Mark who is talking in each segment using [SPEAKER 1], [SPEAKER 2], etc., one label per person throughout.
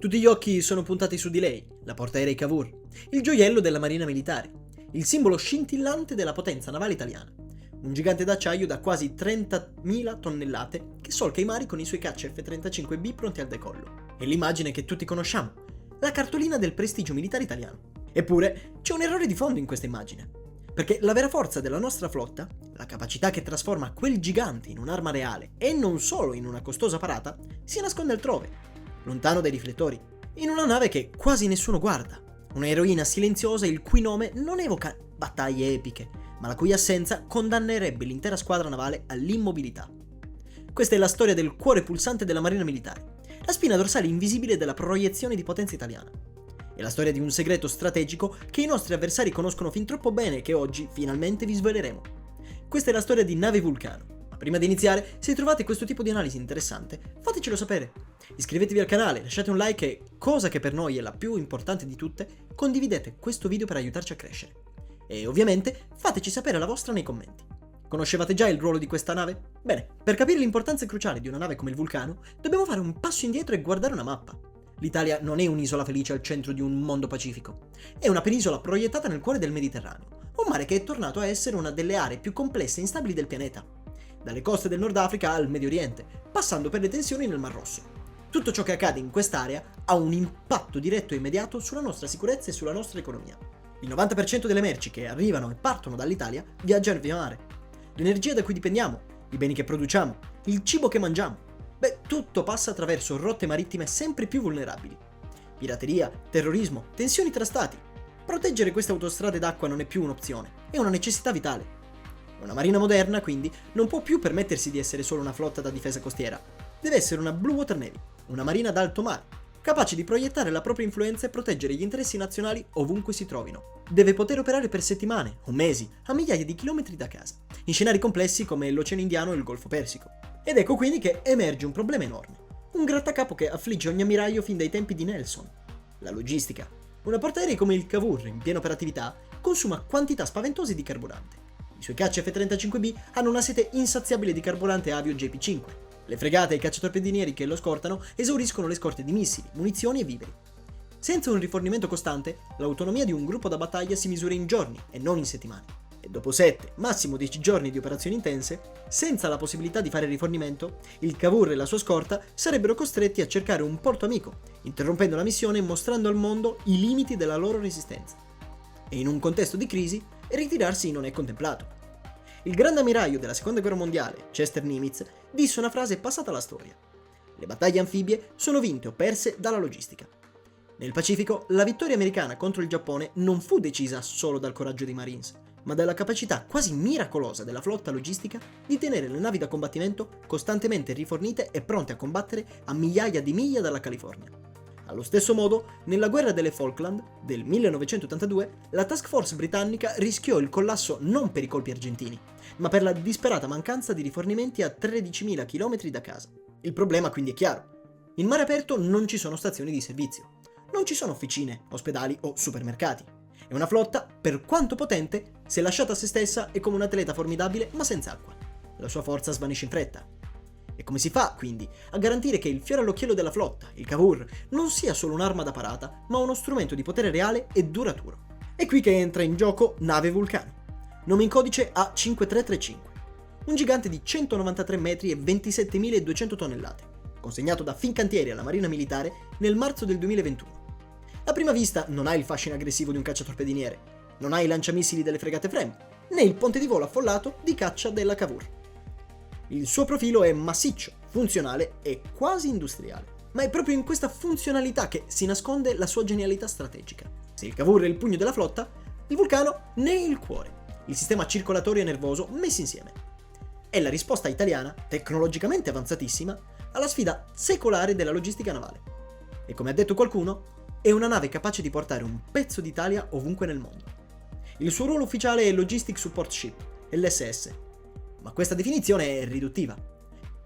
[SPEAKER 1] Tutti gli occhi sono puntati su di lei, la portaerei Cavour, il gioiello della Marina Militare, il simbolo scintillante della potenza navale italiana. Un gigante d'acciaio da quasi 30.000 tonnellate che solca i mari con i suoi caccia F-35B pronti al decollo. È l'immagine che tutti conosciamo, la cartolina del prestigio militare italiano. Eppure c'è un errore di fondo in questa immagine, perché la vera forza della nostra flotta, la capacità che trasforma quel gigante in un'arma reale e non solo in una costosa parata, si nasconde altrove, lontano dai riflettori, in una nave che quasi nessuno guarda, una eroina silenziosa il cui nome non evoca battaglie epiche, ma la cui assenza condannerebbe l'intera squadra navale all'immobilità. Questa è la storia del cuore pulsante della Marina Militare, la spina dorsale invisibile della proiezione di potenza italiana. È la storia di un segreto strategico che i nostri avversari conoscono fin troppo bene e che oggi finalmente vi sveleremo. Questa è la storia di Nave Vulcano. Ma prima di iniziare, se trovate questo tipo di analisi interessante, fatecelo sapere. Iscrivetevi al canale, lasciate un like e, cosa che per noi è la più importante di tutte, condividete questo video per aiutarci a crescere. E ovviamente fateci sapere la vostra nei commenti. Conoscevate già il ruolo di questa nave? Bene, per capire l'importanza cruciale di una nave come il Vulcano, dobbiamo fare un passo indietro e guardare una mappa. L'Italia non è un'isola felice al centro di un mondo pacifico. È una penisola proiettata nel cuore del Mediterraneo, un mare che è tornato a essere una delle aree più complesse e instabili del pianeta. Dalle coste del Nord Africa al Medio Oriente, passando per le tensioni nel Mar Rosso. Tutto ciò che accade in quest'area ha un impatto diretto e immediato sulla nostra sicurezza e sulla nostra economia. Il 90% delle merci che arrivano e partono dall'Italia viaggiano via mare. L'energia da cui dipendiamo, i beni che produciamo, il cibo che mangiamo. Tutto passa attraverso rotte marittime sempre più vulnerabili. Pirateria, terrorismo, tensioni tra stati. Proteggere queste autostrade d'acqua non è più un'opzione, è una necessità vitale. Una marina moderna, quindi, non può più permettersi di essere solo una flotta da difesa costiera. Deve essere una Blue Water Navy, una marina d'alto mare, capace di proiettare la propria influenza e proteggere gli interessi nazionali ovunque si trovino. Deve poter operare per settimane o mesi a migliaia di chilometri da casa, in scenari complessi come l'Oceano Indiano e il Golfo Persico. Ed ecco quindi che emerge un problema enorme, un grattacapo che affligge ogni ammiraglio fin dai tempi di Nelson: la logistica. Una portaerei come il Cavour, in piena operatività, consuma quantità spaventose di carburante. I suoi caccia F-35B hanno una sete insaziabile di carburante Avio JP-5. Le fregate e i cacciatorpedinieri che lo scortano esauriscono le scorte di missili, munizioni e viveri. Senza un rifornimento costante, l'autonomia di un gruppo da battaglia si misura in giorni e non in settimane. E dopo 7, massimo 10 giorni di operazioni intense, senza la possibilità di fare rifornimento, il Cavour e la sua scorta sarebbero costretti a cercare un porto amico, interrompendo la missione e mostrando al mondo i limiti della loro resistenza. E in un contesto di crisi, ritirarsi non è contemplato. Il grande ammiraglio della Seconda Guerra Mondiale, Chester Nimitz, disse una frase passata alla storia: le battaglie anfibie sono vinte o perse dalla logistica. Nel Pacifico, la vittoria americana contro il Giappone non fu decisa solo dal coraggio dei Marines, ma dalla capacità quasi miracolosa della flotta logistica di tenere le navi da combattimento costantemente rifornite e pronte a combattere a migliaia di miglia dalla California. Allo stesso modo, nella guerra delle Falkland del 1982, la task force britannica rischiò il collasso non per i colpi argentini, ma per la disperata mancanza di rifornimenti a 13.000 km da casa. Il problema quindi è chiaro: in mare aperto non ci sono stazioni di servizio, non ci sono officine, ospedali o supermercati. È una flotta, per quanto potente, se lasciata a se stessa è come un atleta formidabile ma senza acqua. La sua forza svanisce in fretta. E come si fa, quindi, a garantire che il fiore all'occhiello della flotta, il Cavour, non sia solo un'arma da parata, ma uno strumento di potere reale e duraturo? È qui che entra in gioco Nave Vulcano, nome in codice A5335, un gigante di 193 metri e 27.200 tonnellate, consegnato da Fincantieri alla Marina Militare nel marzo del 2021. A prima vista non ha il fascino aggressivo di un cacciatorpediniere, non ha i lanciamissili delle fregate Frem, né il ponte di volo affollato di caccia della Cavour. Il suo profilo è massiccio, funzionale e quasi industriale, ma è proprio in questa funzionalità che si nasconde la sua genialità strategica. Se il Cavour è il pugno della flotta, il Vulcano ne è il cuore, il sistema circolatorio e nervoso messi insieme. È la risposta italiana, tecnologicamente avanzatissima, alla sfida secolare della logistica navale. E come ha detto qualcuno, è una nave capace di portare un pezzo d'Italia ovunque nel mondo. Il suo ruolo ufficiale è Logistic Support Ship, LSS, ma questa definizione è riduttiva.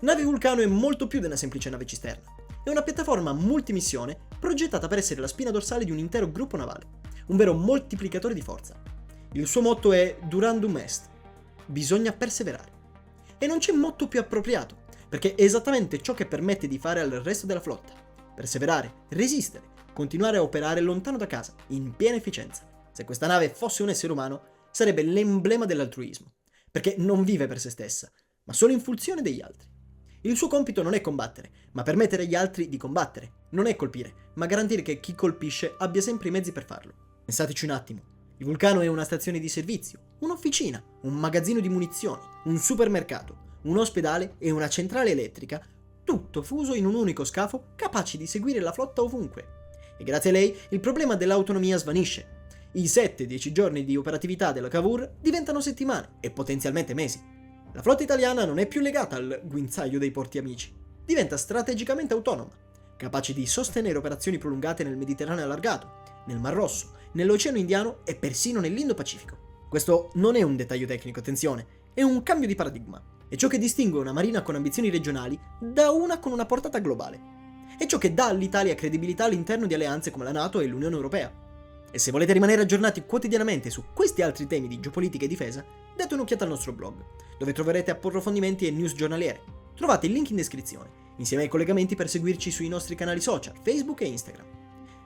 [SPEAKER 1] Nave Vulcano è molto più di una semplice nave cisterna. È una piattaforma multimissione progettata per essere la spina dorsale di un intero gruppo navale, un vero moltiplicatore di forza. Il suo motto è Durandum Est, bisogna perseverare. E non c'è motto più appropriato, perché è esattamente ciò che permette di fare al resto della flotta. perseverare, resistere, continuare a operare lontano da casa, in piena efficienza. Se questa nave fosse un essere umano, sarebbe l'emblema dell'altruismo, perché non vive per se stessa, ma solo in funzione degli altri. Il suo compito non è combattere, ma permettere agli altri di combattere. Non è colpire, ma garantire che chi colpisce abbia sempre i mezzi per farlo. Pensateci un attimo. Il Vulcano è una stazione di servizio, un'officina, un magazzino di munizioni, un supermercato, un ospedale e una centrale elettrica, tutto fuso in un unico scafo capace di seguire la flotta ovunque. E grazie a lei il problema dell'autonomia svanisce. I 7-10 giorni di operatività della Cavour diventano settimane e potenzialmente mesi. La flotta italiana non è più legata al guinzaglio dei porti amici. Diventa strategicamente autonoma, capace di sostenere operazioni prolungate nel Mediterraneo allargato, nel Mar Rosso, nell'Oceano Indiano e persino nell'Indo-Pacifico. Questo non è un dettaglio tecnico, attenzione, è un cambio di paradigma. È ciò che distingue una marina con ambizioni regionali da una con una portata globale. È ciò che dà all'Italia credibilità all'interno di alleanze come la NATO e l'Unione Europea. E se volete rimanere aggiornati quotidianamente su questi altri temi di geopolitica e difesa, date un'occhiata al nostro blog, dove troverete approfondimenti e news giornaliere. Trovate il link in descrizione, insieme ai collegamenti per seguirci sui nostri canali social, Facebook e Instagram.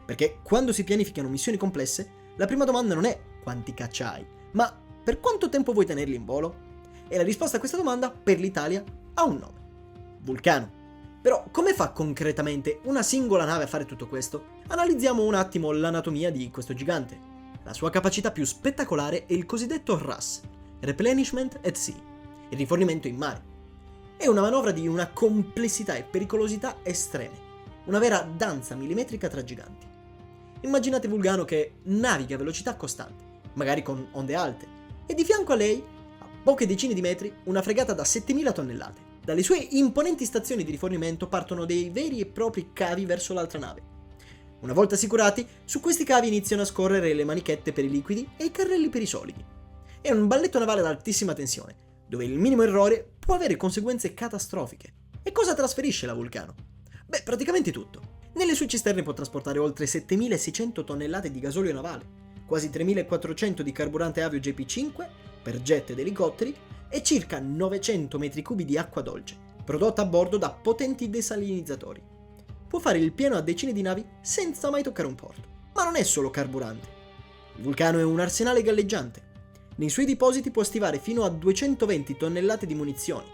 [SPEAKER 1] Perché quando si pianificano missioni complesse, la prima domanda non è quanti caccia hai, ma per quanto tempo vuoi tenerli in volo? E la risposta a questa domanda, per l'Italia, ha un nome: Vulcano. Però come fa concretamente una singola nave a fare tutto questo? Analizziamo un attimo l'anatomia di questo gigante. La sua capacità più spettacolare è il cosiddetto RAS, Replenishment at Sea, il rifornimento in mare. È una manovra di una complessità e pericolosità estreme, una vera danza millimetrica tra giganti. Immaginate Vulcano che naviga a velocità costante, magari con onde alte, e di fianco a lei, a poche decine di metri, una fregata da 7000 tonnellate. Dalle sue imponenti stazioni di rifornimento partono dei veri e propri cavi verso l'altra nave. Una volta assicurati, su questi cavi iniziano a scorrere le manichette per i liquidi e i carrelli per i solidi. È un balletto navale ad altissima tensione, dove il minimo errore può avere conseguenze catastrofiche. E cosa trasferisce la Vulcano? Beh, praticamente tutto. Nelle sue cisterne può trasportare oltre 7600 tonnellate di gasolio navale, quasi 3400 di carburante avio JP5 per jet ed elicotteri e circa 900 metri cubi di acqua dolce, prodotta a bordo da potenti desalinizzatori. Può fare il pieno a decine di navi senza mai toccare un porto. Ma non è solo carburante. Il Vulcano è un arsenale galleggiante. Nei suoi depositi può stivare fino a 220 tonnellate di munizioni,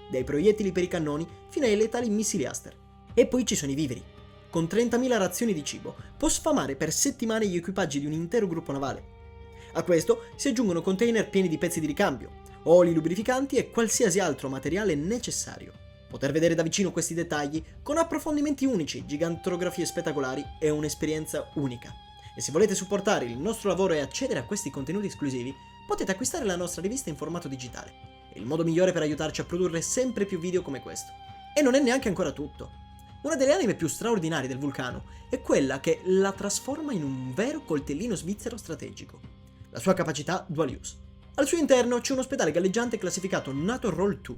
[SPEAKER 1] dai proiettili per i cannoni fino ai letali missili Aster. E poi ci sono i viveri. Con 30.000 razioni di cibo può sfamare per settimane gli equipaggi di un intero gruppo navale. A questo si aggiungono container pieni di pezzi di ricambio, oli lubrificanti e qualsiasi altro materiale necessario. Poter vedere da vicino questi dettagli, con approfondimenti unici, gigantografie spettacolari, è un'esperienza unica. E se volete supportare il nostro lavoro e accedere a questi contenuti esclusivi, potete acquistare la nostra rivista in formato digitale. È il modo migliore per aiutarci a produrre sempre più video come questo. E non è neanche ancora tutto. Una delle anime più straordinarie del Vulcano è quella che la trasforma in un vero coltellino svizzero strategico: la sua capacità dual use. Al suo interno c'è un ospedale galleggiante classificato NATO Roll 2.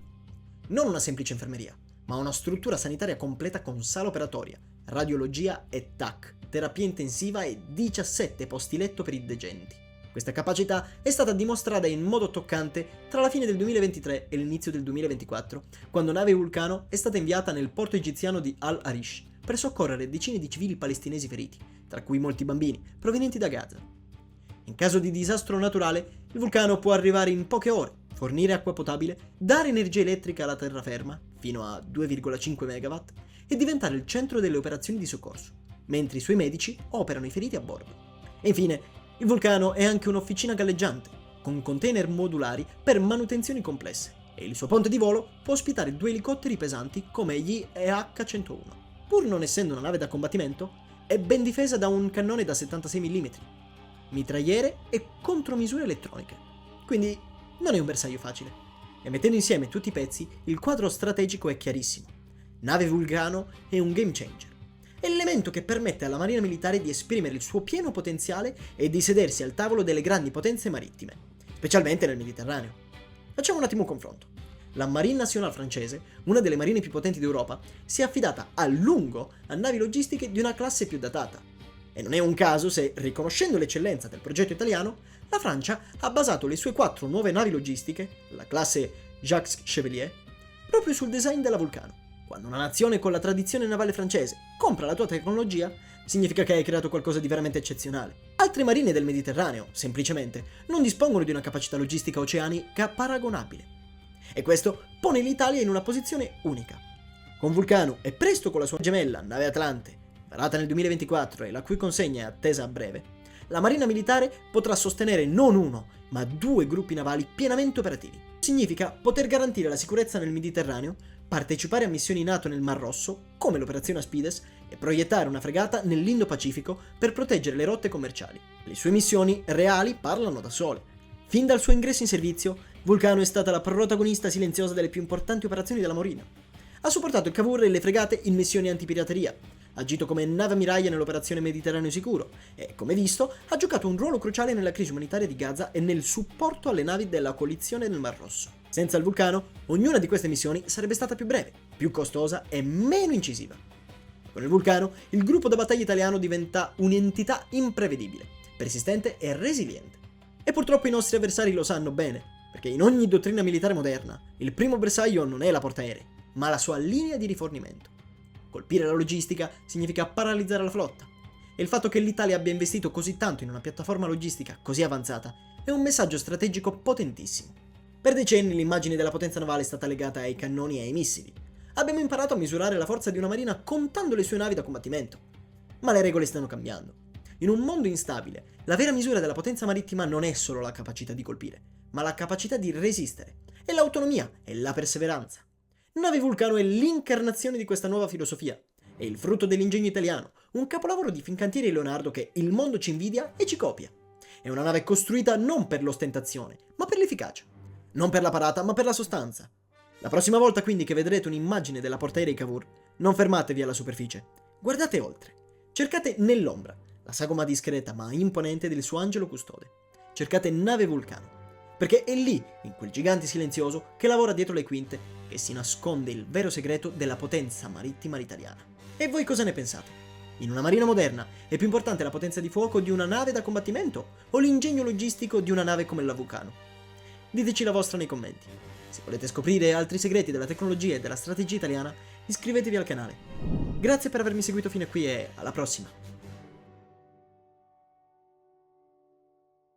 [SPEAKER 1] Non una semplice infermeria, ma una struttura sanitaria completa con sala operatoria, radiologia e TAC, terapia intensiva e 17 posti letto per i degenti. Questa capacità è stata dimostrata in modo toccante tra la fine del 2023 e l'inizio del 2024, quando nave Vulcano è stata inviata nel porto egiziano di Al-Arish per soccorrere decine di civili palestinesi feriti, tra cui molti bambini provenienti da Gaza. In caso di disastro naturale, il Vulcano può arrivare in poche ore, fornire acqua potabile, dare energia elettrica alla terraferma, fino a 2,5 MW, e diventare il centro delle operazioni di soccorso, mentre i suoi medici operano i feriti a bordo. E infine, il Vulcano è anche un'officina galleggiante, con container modulari per manutenzioni complesse, e il suo ponte di volo può ospitare 2 elicotteri pesanti come gli EH-101. Pur non essendo una nave da combattimento, è ben difesa da un cannone da 76 mm, mitragliere e contromisure elettroniche. Quindi non è un bersaglio facile. E mettendo insieme tutti i pezzi, il quadro strategico è chiarissimo. Nave Vulcano è un game changer. È l'elemento che permette alla Marina Militare di esprimere il suo pieno potenziale e di sedersi al tavolo delle grandi potenze marittime, specialmente nel Mediterraneo. Facciamo un attimo un confronto. La Marine Nationale francese, una delle marine più potenti d'Europa, si è affidata a lungo a navi logistiche di una classe più datata. E non è un caso se, riconoscendo l'eccellenza del progetto italiano, la Francia ha basato le sue 4 nuove navi logistiche, la classe Jacques Chevalier, proprio sul design della Vulcano. Quando una nazione con la tradizione navale francese compra la tua tecnologia, significa che hai creato qualcosa di veramente eccezionale. Altre marine del Mediterraneo, semplicemente, non dispongono di una capacità logistica oceanica paragonabile. E questo pone l'Italia in una posizione unica. Con Vulcano e presto con la sua gemella nave Atlante, varata nel 2024 e la cui consegna è attesa a breve, la Marina Militare potrà sostenere non uno, ma 2 gruppi navali pienamente operativi. Significa poter garantire la sicurezza nel Mediterraneo, partecipare a missioni NATO nel Mar Rosso, come l'operazione Aspides, e proiettare una fregata nell'Indo-Pacifico per proteggere le rotte commerciali. Le sue missioni reali parlano da sole. Fin dal suo ingresso in servizio, Vulcano è stata la protagonista silenziosa delle più importanti operazioni della Marina. Ha supportato il Cavour e le fregate in missioni antipirateria, ha agito come nave ammiraglia nell'operazione Mediterraneo Sicuro e, come visto, ha giocato un ruolo cruciale nella crisi umanitaria di Gaza e nel supporto alle navi della coalizione nel Mar Rosso. Senza il Vulcano, ognuna di queste missioni sarebbe stata più breve, più costosa e meno incisiva. Con il Vulcano, il gruppo da battaglia italiano diventa un'entità imprevedibile, persistente e resiliente. E purtroppo i nostri avversari lo sanno bene, perché in ogni dottrina militare moderna, il primo bersaglio non è la portaerei, ma la sua linea di rifornimento. Colpire la logistica significa paralizzare la flotta, e il fatto che l'Italia abbia investito così tanto in una piattaforma logistica così avanzata è un messaggio strategico potentissimo. Per decenni l'immagine della potenza navale è stata legata ai cannoni e ai missili. Abbiamo imparato a misurare la forza di una marina contando le sue navi da combattimento. Ma le regole stanno cambiando. In un mondo instabile, la vera misura della potenza marittima non è solo la capacità di colpire, ma la capacità di resistere, e l'autonomia e la perseveranza. Nave Vulcano è l'incarnazione di questa nuova filosofia. È il frutto dell'ingegno italiano, un capolavoro di Fincantieri e Leonardo che il mondo ci invidia e ci copia. È una nave costruita non per l'ostentazione, ma per l'efficacia. Non per la parata, ma per la sostanza. La prossima volta quindi che vedrete un'immagine della portaerei Cavour, non fermatevi alla superficie. Guardate oltre. Cercate nell'ombra, la sagoma discreta ma imponente del suo angelo custode. Cercate nave Vulcano. Perché è lì, in quel gigante silenzioso, che lavora dietro le quinte, che si nasconde il vero segreto della potenza marittima italiana. E voi cosa ne pensate? In una marina moderna è più importante la potenza di fuoco di una nave da combattimento o l'ingegno logistico di una nave come la Vulcano? Diteci la vostra nei commenti. Se volete scoprire altri segreti della tecnologia e della strategia italiana, iscrivetevi al canale. Grazie per avermi seguito fino a qui e alla prossima!